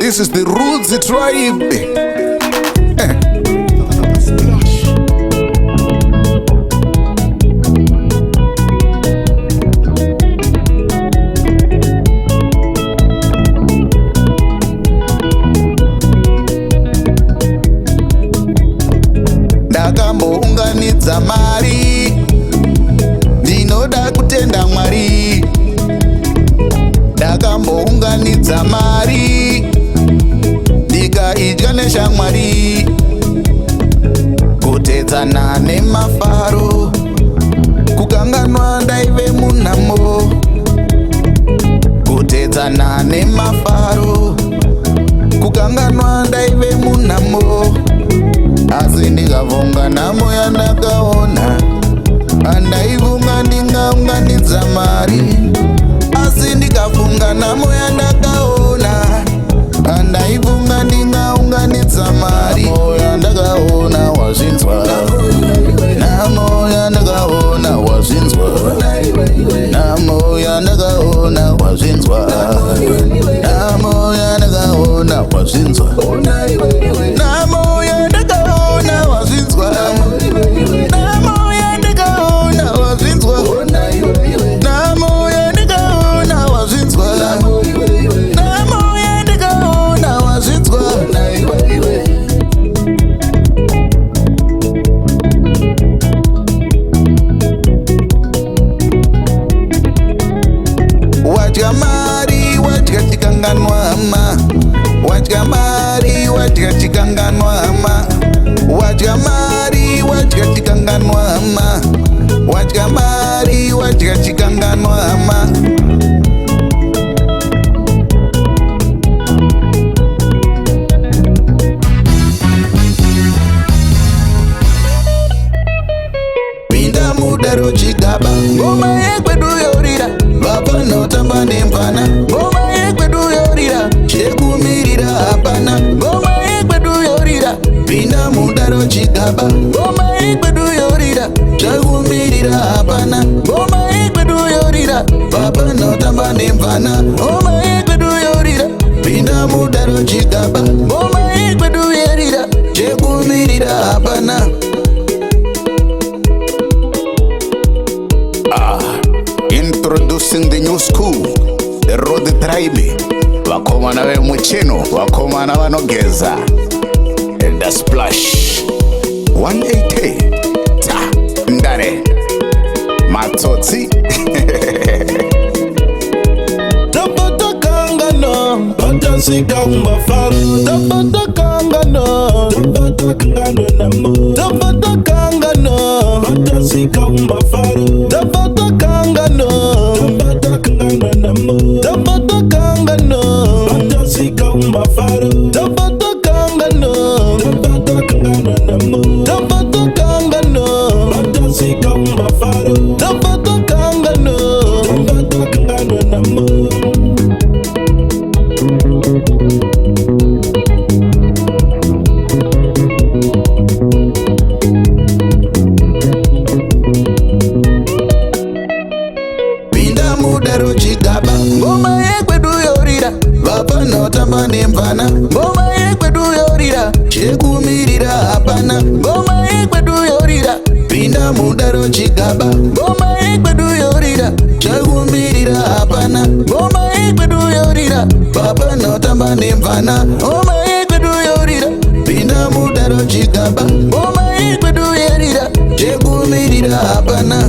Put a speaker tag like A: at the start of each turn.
A: This is the Roots Tribe. Ndakambounganidza mari, ndinoda kutenda Mwari. Ndakambounganidza mari, ndikaidya neshamwari. Kutedzana nemafaro, kukanganwa ndaive munhamo. Kutedzana nemafaro, kukanganwa ndaive munhamo. Asi ndikavonga nhamo yandakaona, handaivonga ndingaunganidza mari. Asi ndikafunga nhamo yandakaona, handaivonga ndingaunganidza mari. Nhamo yandakaona wazvinzwa, nhamo yandakaona wazvinzwa, nhamo yandakaona wazvinzwa, nhamo yandakaona wazvinzwa, nhamo yandakaona wazvinzwa, nhamo yandakaona wazvinzwa, nhamo yandakaona wazvinzwa, nhamo yandakaona wazvinzwa. Wadya mari, wadya chikanganwa hama. Wadya mari, wadya chikanganwa hama. Wadya mari, wadya chikanganwa hama. Wadya mari, wadya chikanganwa hama. Pinda mudaro chigaba, ngoma yekwedu yorira. Vapanotamba nemvana, ngoma yekwedu yorira. Chekumirira hapana, ngoma yekwedu yorira. Pinda mudaro chigaba, ngoma yekwedu yorira. Chekumirira hapana, ngoma yekwedu yorira. Vapanotamba nemvana, ngoma yekwedu yorira. Pinda mudaro chigaba, ngoma yekwedu yorira. Chekumirira hapana. Introducing the new school, the Roots Tribe. Vakomana vemucheno, vakomana vanogeza. And the splash 180 ta ndare matsotsi. Tapata kangano, patasika umafaro. Tapata kangano, tapata kangano namo. Tapata kangano, patasika umafaro. Tapata kangano, tapata kangano namo. Tapata kangano, patasika umafaro. Tapata kangano, tapata kangano namo. Tapata kangano, patasika umafaro. Tapata kangano, tapata kangano namo. Pinda mudaro chigaba, ngoma yekwedu yorira. Vapanotamba nemvana, ngoma yekwedu yorira. Chekumirira hapana, ngoma yekwedu yorira. Pinda mudaro chigaba, ngoma yekwedu yorira. Chekumirira hapana, ngoma yekwedu yorira. Vapanotamba nemvana, ngoma yekwedu yorira. Pinda mudaro chigaba, ngoma yekwedu yorira. Chekumirira hapana.